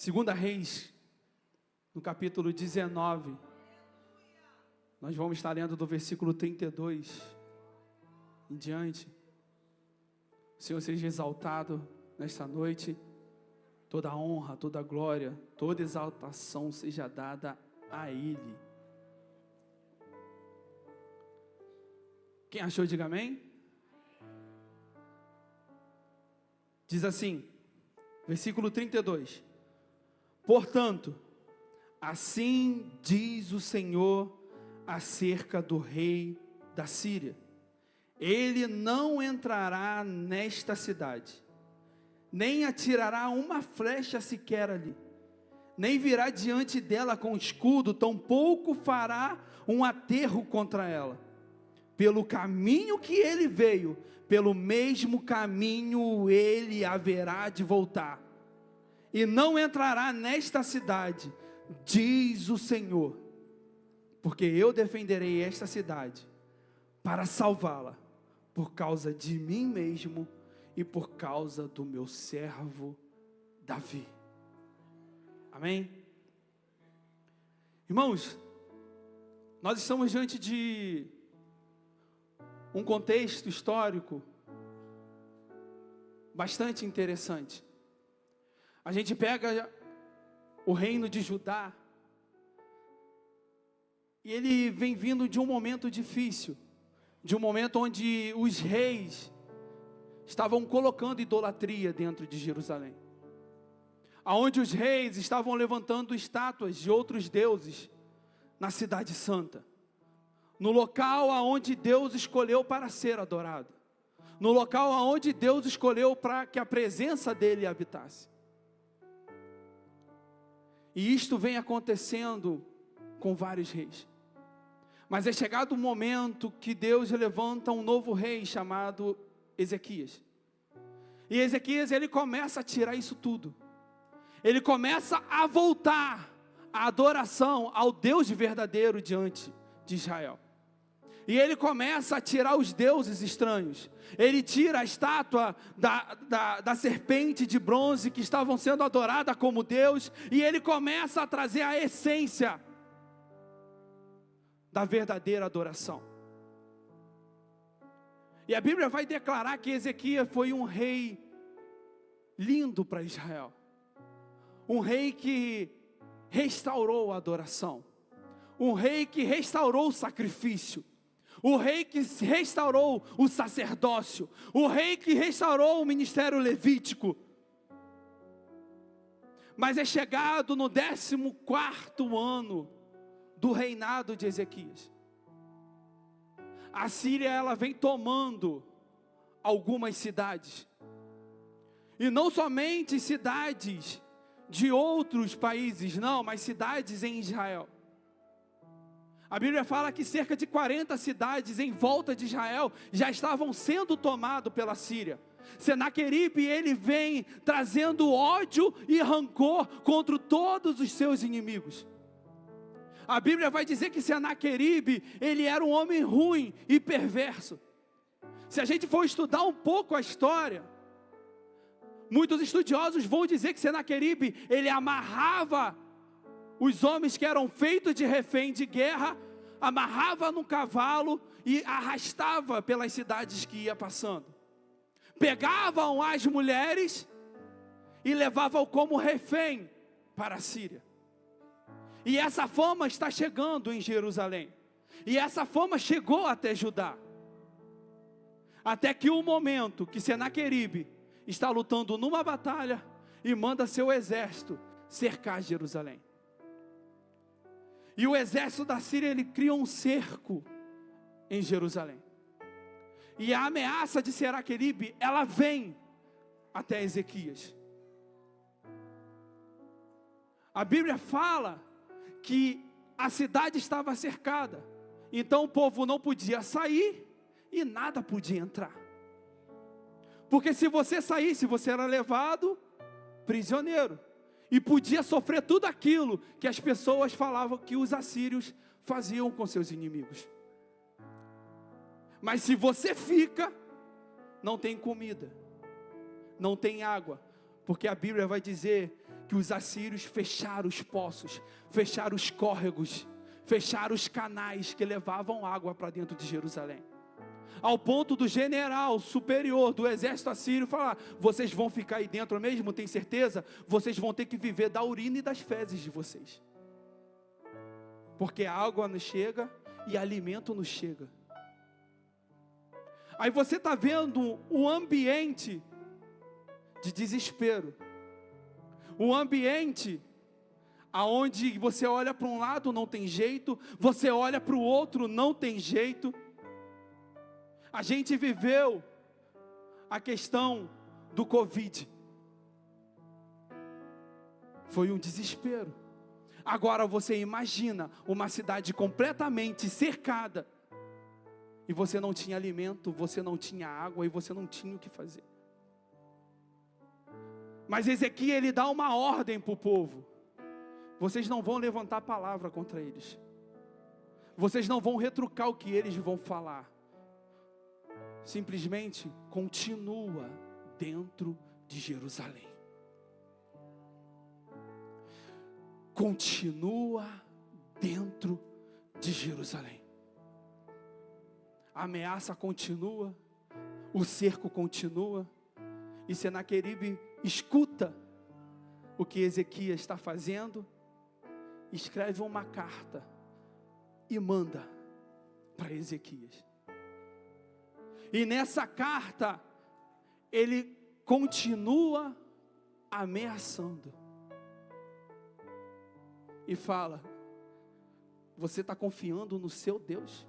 Segunda Reis, no capítulo 19, nós vamos estar lendo do versículo 32 em diante. O Senhor seja exaltado nesta noite, toda a honra, toda a glória, toda exaltação seja dada a Ele. Quem achou, diga amém. Diz assim, versículo 32. Portanto, assim diz o Senhor acerca do rei da Síria: ele não entrará nesta cidade, nem atirará uma flecha sequer ali, nem virá diante dela com escudo, tampouco fará um aterro contra ela. Pelo caminho que ele veio, pelo mesmo caminho ele haverá de voltar, e não entrará nesta cidade, diz o Senhor, porque eu defenderei esta cidade para salvá-la, por causa de mim mesmo e por causa do meu servo Davi. Amém? Irmãos, nós estamos diante de um contexto histórico bastante interessante. A gente pega o reino de Judá, e ele vem vindo de um momento difícil, de um momento onde os reis estavam colocando idolatria dentro de Jerusalém, aonde os reis estavam levantando estátuas de outros deuses na cidade santa, no local aonde Deus escolheu para ser adorado, no local aonde Deus escolheu para que a presença dele habitasse. E isto vem acontecendo com vários reis. Mas é chegado o momento que Deus levanta um novo rei chamado Ezequias. E Ezequias, ele começa a tirar isso tudo. Ele começa a voltar a adoração ao Deus verdadeiro diante de Israel. E ele começa a tirar os deuses estranhos. Ele tira a estátua da serpente de bronze que estavam sendo adorada como Deus. E ele começa a trazer a essência da verdadeira adoração. E a Bíblia vai declarar que Ezequias foi um rei lindo para Israel. Um rei que restaurou a adoração. Um rei que restaurou o sacrifício. O rei que restaurou o sacerdócio. O rei que restaurou o ministério levítico. Mas é chegado no 14º ano do reinado de Ezequias. A Síria, ela vem tomando algumas cidades. E não somente cidades de outros países, não, mas cidades em Israel. A Bíblia fala que cerca de 40 cidades em volta de Israel já estavam sendo tomadas pela Síria. Senaqueribe, ele vem trazendo ódio e rancor contra todos os seus inimigos. A Bíblia vai dizer que Senaqueribe, ele era um homem ruim e perverso. Se a gente for estudar um pouco a história, muitos estudiosos vão dizer que Senaqueribe, ele amarrava os homens que eram feitos de refém de guerra, amarrava no cavalo e arrastava pelas cidades que ia passando. Pegavam as mulheres e levavam como refém para a Síria. E essa fama está chegando em Jerusalém. E essa fama chegou até Judá. Até que o momento que Senaqueribe está lutando numa batalha e manda seu exército cercar Jerusalém. E o exército da Síria, ele cria um cerco em Jerusalém. E a ameaça de Senaqueribe, ela vem até Ezequias. A Bíblia fala que a cidade estava cercada. Então o povo não podia sair e nada podia entrar. Porque se você saísse, você era levado prisioneiro. E podia sofrer tudo aquilo que as pessoas falavam que os assírios faziam com seus inimigos. Mas se você fica, não tem comida, não tem água. Porque a Bíblia vai dizer que os assírios fecharam os poços, fecharam os córregos, fecharam os canais que levavam água para dentro de Jerusalém. Ao ponto do general superior do exército assírio falar: vocês vão ficar aí dentro mesmo, tem certeza? Vocês vão ter que viver da urina e das fezes de vocês. Porque a água não chega e alimento não chega. Aí você está vendo um ambiente de desespero. Um ambiente aonde você olha para um lado, não tem jeito. Você olha para o outro, não tem jeito. A gente viveu a questão do Covid. Foi um desespero. Agora você imagina uma cidade completamente cercada. E você não tinha alimento, você não tinha água e você não tinha o que fazer. Mas Ezequias, ele dá uma ordem para o povo: vocês não vão levantar palavra contra eles. Vocês não vão retrucar o que eles vão falar. Simplesmente continua dentro de Jerusalém. Continua dentro de Jerusalém. A ameaça continua, o cerco continua, e Senaqueribe escuta o que Ezequias está fazendo, escreve uma carta e manda para Ezequias. E nessa carta, ele continua ameaçando. E fala: você está confiando no seu Deus?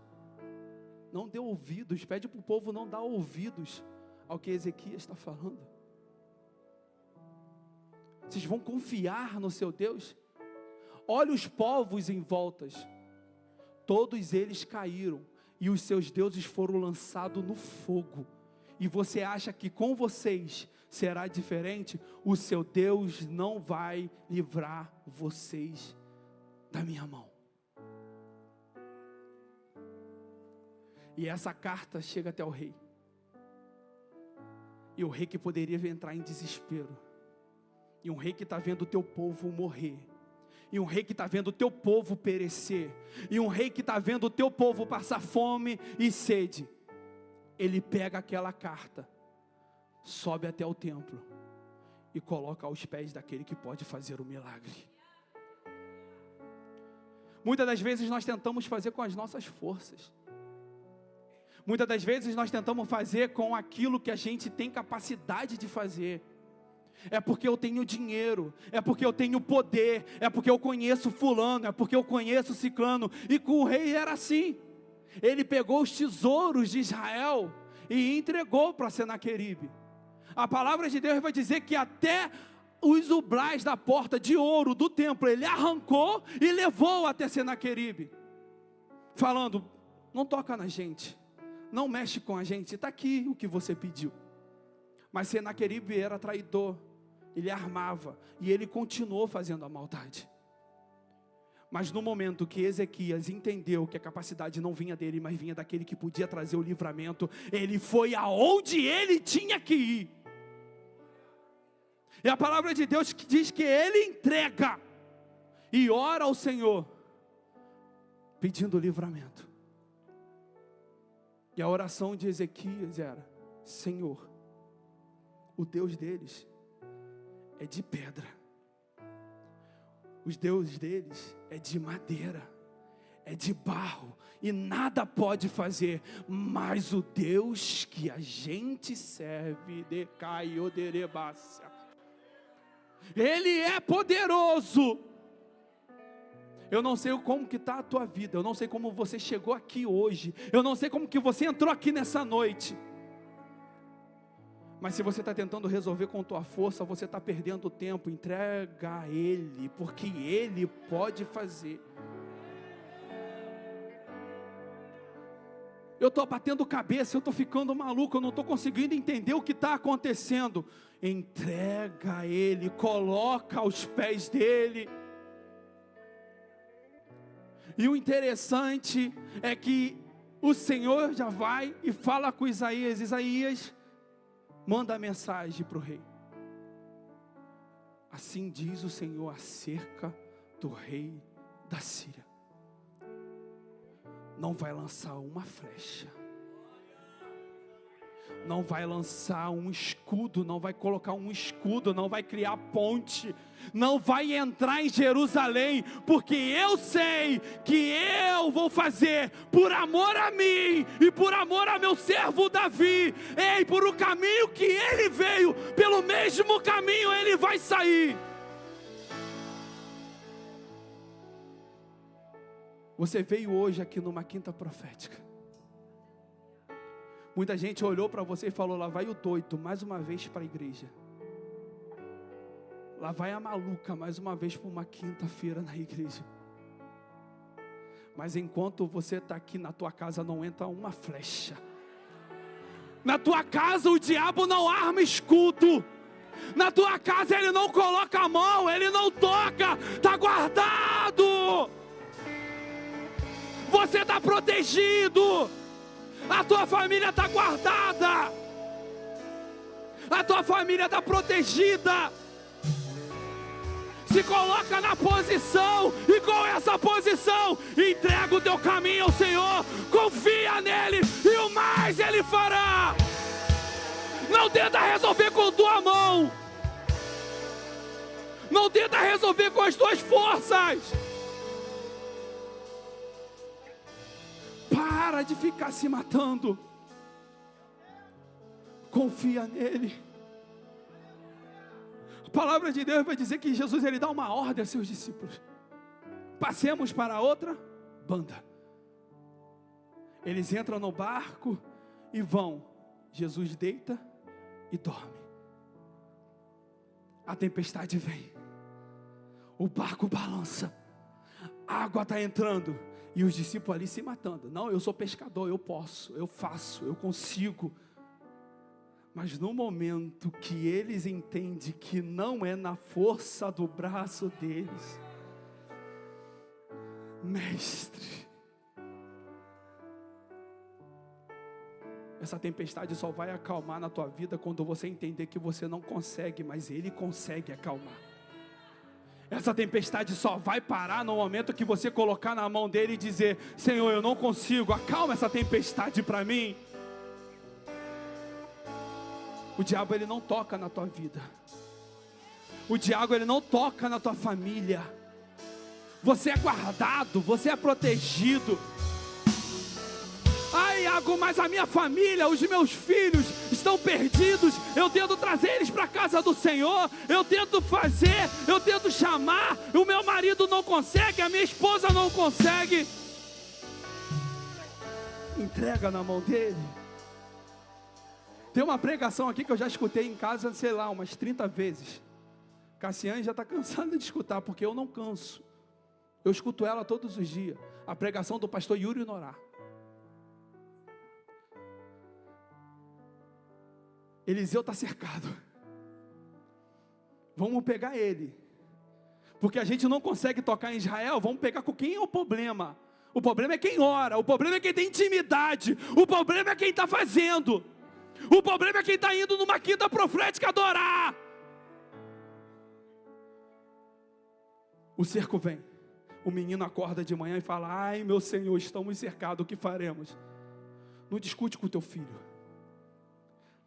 Não dê ouvidos, pede para o povo não dar ouvidos ao que Ezequias está falando. Vocês vão confiar no seu Deus? Olha os povos em voltas, todos eles caíram, e os seus deuses foram lançados no fogo. E você acha que com vocês será diferente? O seu Deus não vai livrar vocês da minha mão. E essa carta chega até o rei. E o rei que poderia entrar em desespero. E um rei que está vendo o teu povo morrer. E um rei que está vendo o teu povo perecer. E um rei que está vendo o teu povo passar fome e sede. Ele pega aquela carta, sobe até o templo e coloca aos pés daquele que pode fazer o milagre. Muitas das vezes nós tentamos fazer com as nossas forças. Muitas das vezes nós tentamos fazer com aquilo que a gente tem capacidade de fazer. É porque eu tenho dinheiro, é porque eu tenho poder, é porque eu conheço fulano, é porque eu conheço ciclano. E com o rei era assim. Ele pegou os tesouros de Israel e entregou para Senaqueribe. A palavra de Deus vai dizer que até os umbrais da porta de ouro do templo ele arrancou e levou até Senaqueribe, falando: não toca na gente, não mexe com a gente, está aqui o que você pediu. Mas Senaqueribe era traidor, ele armava, e ele continuou fazendo a maldade. Mas no momento que Ezequias entendeu que a capacidade não vinha dele, mas vinha daquele que podia trazer o livramento, ele foi aonde ele tinha que ir. E a palavra de Deus que diz que ele entrega e ora ao Senhor, pedindo livramento. E a oração de Ezequias era: Senhor, o Deus deles é de pedra, os deuses deles é de madeira, é de barro, e nada pode fazer, mas o Deus que a gente serve, Ele é poderoso. Eu não sei como que está a tua vida, eu não sei como você chegou aqui hoje, eu não sei como que você entrou aqui nessa noite. Mas se você está tentando resolver com tua força, você está perdendo tempo. Entrega a Ele, porque Ele pode fazer. Eu estou batendo cabeça, eu estou ficando maluco, eu não estou conseguindo entender o que está acontecendo. Entrega a Ele, coloca aos pés dEle. E o interessante é que o Senhor já vai e fala com Isaías. Isaías manda a mensagem para o rei. Assim diz o Senhor acerca do rei da Síria: não vai lançar uma flecha, não vai lançar um escudo, não vai colocar um escudo, não vai criar ponte, não vai entrar em Jerusalém, porque eu sei que eu vou fazer por amor a mim e por amor a meu servo Davi. Ei, por o caminho que ele veio, pelo mesmo caminho ele vai sair. Você veio hoje aqui numa quinta profética. Muita gente olhou para você e falou: lá vai o doido mais uma vez para a igreja. Lá vai a maluca mais uma vez para uma quinta-feira na igreja. Mas enquanto você está aqui, na tua casa não entra uma flecha. Na tua casa o diabo não arma escudo. Na tua casa ele não coloca a mão, ele não toca. Está guardado. Você está protegido. A tua família está guardada. A tua família está protegida. Se coloca na posição. E qual é essa posição? Entrega o teu caminho ao Senhor. Confia nele e o mais ele fará. Não tenta resolver com tua mão. Não tenta resolver com as tuas forças. Para de ficar se matando. Confia nele. A palavra de Deus vai dizer que Jesus ele dá uma ordem a seus discípulos: passemos para outra banda. Eles entram no barco e vão. Jesus deita e dorme. A tempestade vem. O barco balança. A água está entrando. E os discípulos ali se matando. Não, eu sou pescador, eu posso, eu faço, eu consigo. Mas no momento que eles entendem que não é na força do braço deles, mestre, essa tempestade só vai acalmar na tua vida quando você entender que você não consegue, mas Ele consegue acalmar. Essa tempestade só vai parar no momento que você colocar na mão dele e dizer: Senhor, eu não consigo, acalma essa tempestade para mim. O diabo ele não toca na tua vida. O diabo ele não toca na tua família. Você é guardado, você é protegido. Ai, Iago, mas a minha família, os meus filhos estão perdidos. Eu tento trazer eles para a casa do Senhor. Eu tento fazer, eu tento chamar. O meu marido não consegue, a minha esposa não consegue. Entrega na mão dele. Tem uma pregação aqui que eu já escutei em casa, sei lá, umas 30 vezes. Cassiane já está cansada de escutar, porque eu não canso. Eu escuto ela todos os dias. A pregação do pastor Yuri Norá. Eliseu está cercado. Vamos pegar ele. Porque a gente não consegue tocar em Israel. Vamos pegar com quem é o problema. O problema é quem ora. O problema é quem tem intimidade. O problema é quem está fazendo. O problema é quem está indo numa quinta profética adorar. O cerco vem. O menino acorda de manhã e fala: ai, meu Senhor, estamos cercados, o que faremos? Não discute com teu filho.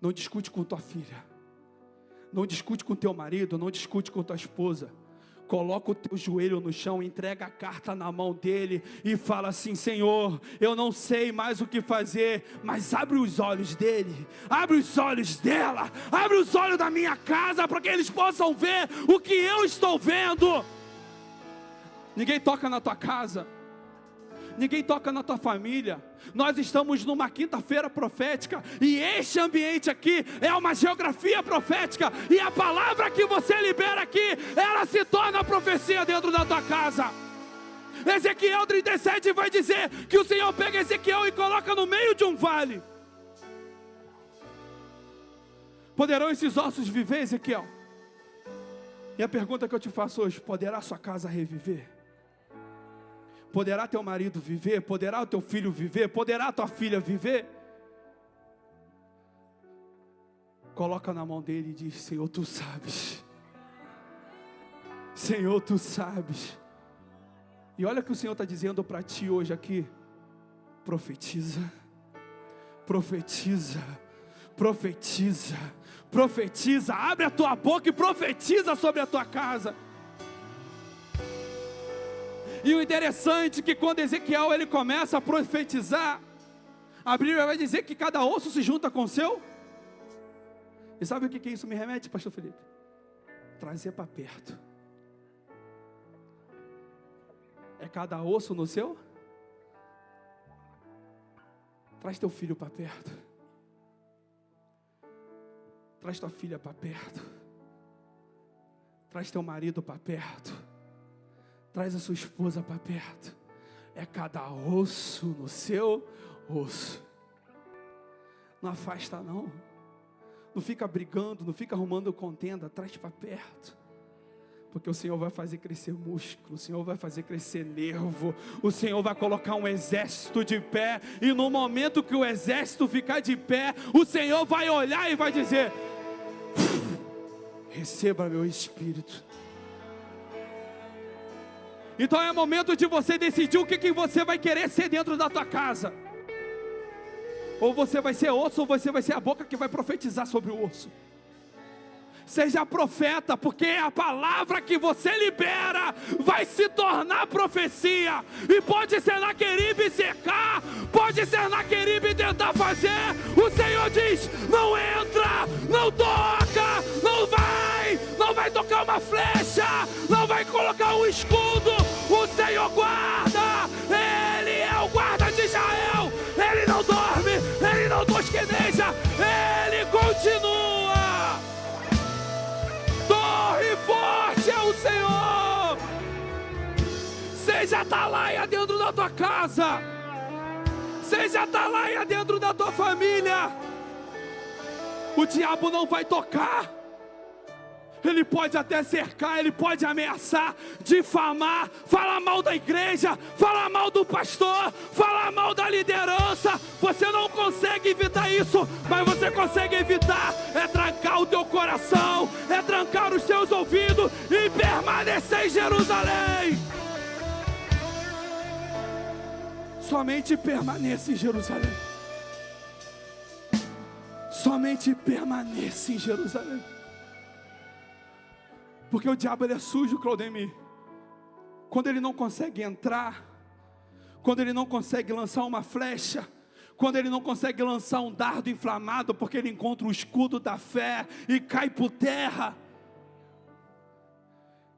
Não discute com tua filha. Não discute com teu marido. Não discute com tua esposa. Coloca o teu joelho no chão, entrega a carta na mão dele e fala assim: Senhor, eu não sei mais o que fazer, mas abre os olhos dele, abre os olhos dela, abre os olhos da minha casa, para que eles possam ver o que eu estou vendo. Ninguém toca na tua casa. Ninguém toca na tua família. Nós estamos numa quinta-feira profética. E este ambiente aqui é uma geografia profética. E a palavra que você libera aqui, ela se torna profecia dentro da tua casa. Ezequiel 37 vai dizer que o Senhor pega Ezequiel e coloca no meio de um vale. Poderão esses ossos viver, Ezequiel? E a pergunta que eu te faço hoje: poderá sua casa reviver? Poderá teu marido viver? Poderá o teu filho viver? Poderá tua filha viver? Coloca na mão dele e diz: Senhor, tu sabes. Senhor, Tu sabes. E olha o que o Senhor está dizendo para ti hoje aqui. Profetiza, profetiza, profetiza, profetiza. Abre a tua boca e profetiza sobre a tua casa. E o interessante é que quando Ezequiel ele começa a profetizar, a Bíblia vai dizer que cada osso se junta com o seu. E sabe o que isso me remete, pastor Felipe? Trazer para perto. É cada osso no seu. Traz teu filho para perto. Traz tua filha para perto. Traz teu marido para perto. Traz a sua esposa para perto. É cada osso no seu osso. Não afasta não. Não fica brigando, não fica arrumando contenda. Traz para perto. Porque o Senhor vai fazer crescer músculo, o Senhor vai fazer crescer nervo, o Senhor vai colocar um exército de pé, e no momento que o exército ficar de pé, o Senhor vai olhar e vai dizer: receba meu espírito. Então é momento de você decidir o que você vai querer ser dentro da tua casa. Ou você vai ser osso, ou você vai ser a boca que vai profetizar sobre o osso. Seja profeta, porque a palavra que você libera vai se tornar profecia. E pode Senaqueribe secar, pode Senaqueribe tentar fazer. O Senhor diz: não entra, não toca, não vai tocar uma flecha, não vai colocar um escudo. O Senhor guarda, Ele é o guarda de Israel. Ele não dorme, Ele não tosqueneja, Ele continua. Torre forte é o Senhor. Seja atalaia dentro da tua casa. Seja atalaia dentro da tua família. O diabo não vai tocar. Ele pode até cercar, ele pode ameaçar, difamar, falar mal da igreja, falar mal do pastor, falar mal da liderança. Você não consegue evitar isso, mas você consegue evitar é trancar o teu coração, é trancar os teus ouvidos e permanecer em Jerusalém. Somente permaneça em Jerusalém. Somente permaneça em Jerusalém. Porque o diabo ele é sujo, Claudemir. Quando ele não consegue entrar, quando ele não consegue lançar uma flecha, quando ele não consegue lançar um dardo inflamado, porque ele encontra o escudo da fé e cai por terra,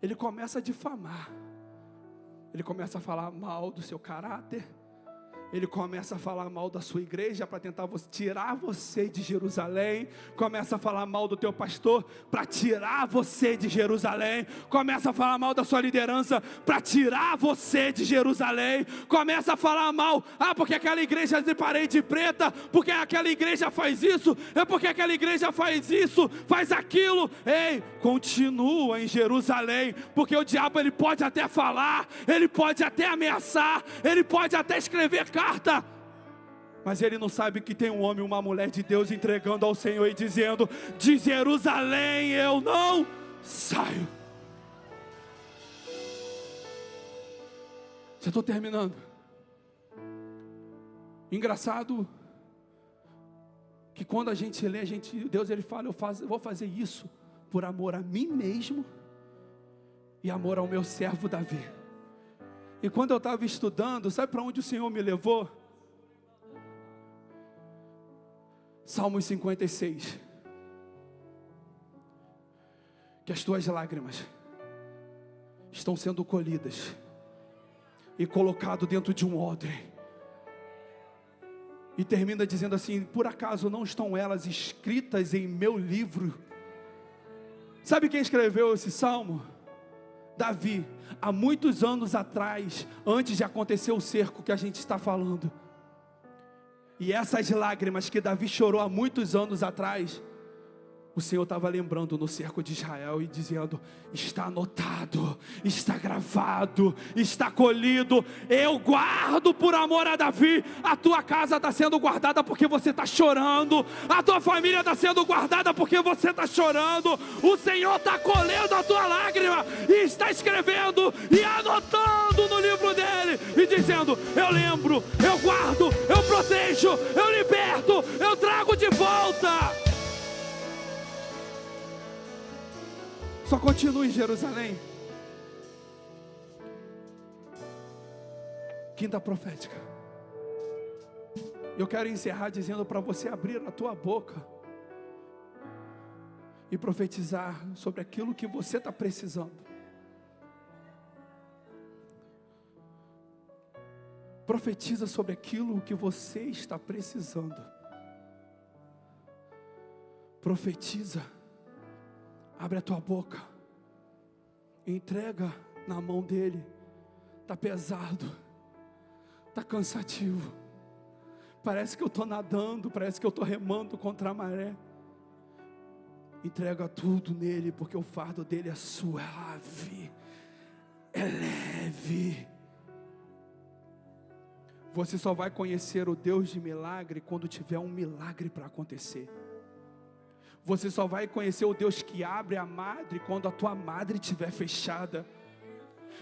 ele começa a difamar, ele começa a falar mal do seu caráter, ele começa a falar mal da sua igreja para tentar tirar você de Jerusalém. Começa a falar mal do teu pastor para tirar você de Jerusalém. Começa a falar mal da sua liderança para tirar você de Jerusalém. Começa a falar mal, porque aquela igreja de parede preta, porque aquela igreja faz isso, é porque aquela igreja faz isso, faz aquilo. Ei, continua em Jerusalém, porque o diabo ele pode até falar, ele pode até ameaçar, ele pode até escrever carta, mas ele não sabe que tem um homem e uma mulher de Deus entregando ao Senhor e dizendo: de Jerusalém eu não saio. Já estou terminando. Engraçado que quando a gente lê, Deus ele fala: eu vou fazer isso por amor a mim mesmo e amor ao meu servo Davi. E quando eu estava estudando, sabe para onde o Senhor me levou? Salmos 56. Que as tuas lágrimas estão sendo colhidas e colocado dentro de um odre. E termina dizendo assim: por acaso não estão elas escritas em meu livro? Sabe quem escreveu esse salmo? Davi, há muitos anos atrás, antes de acontecer o cerco que a gente está falando. E essas lágrimas que Davi chorou há muitos anos atrás, o Senhor estava lembrando no cerco de Israel e dizendo: está anotado, está gravado, está colhido. Eu guardo por amor a Davi. A tua casa está sendo guardada porque você está chorando. A tua família está sendo guardada porque você está chorando. O Senhor está colhendo a tua lágrima e está escrevendo e anotando no livro dele e dizendo: eu lembro, eu guardo, eu protejo, eu liberto, eu trago de volta. Só continue em Jerusalém. Quinta profética. Eu quero encerrar dizendo para você abrir a tua boca e profetizar sobre aquilo que você está precisando. Profetiza sobre aquilo que você está precisando. Profetiza. Abre a tua boca, entrega na mão dele. Está pesado, está cansativo, parece que eu estou nadando, parece que eu estou remando contra a maré. Entrega tudo nele, porque o fardo dele é suave, é leve. Você só vai conhecer o Deus de milagre quando tiver um milagre para acontecer. Você só vai conhecer o Deus que abre a madre quando a tua madre estiver fechada.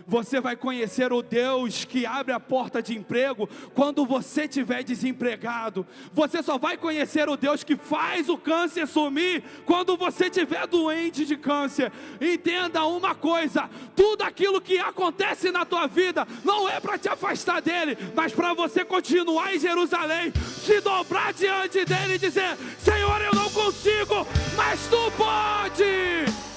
Você vai conhecer o Deus que abre a porta de emprego quando você estiver desempregado. Você só vai conhecer o Deus que faz o câncer sumir quando você estiver doente de câncer. Entenda uma coisa: tudo aquilo que acontece na tua vida não é para te afastar dele, mas para você continuar em Jerusalém, se dobrar diante dele e dizer: Senhor, eu não consigo, mas tu pode.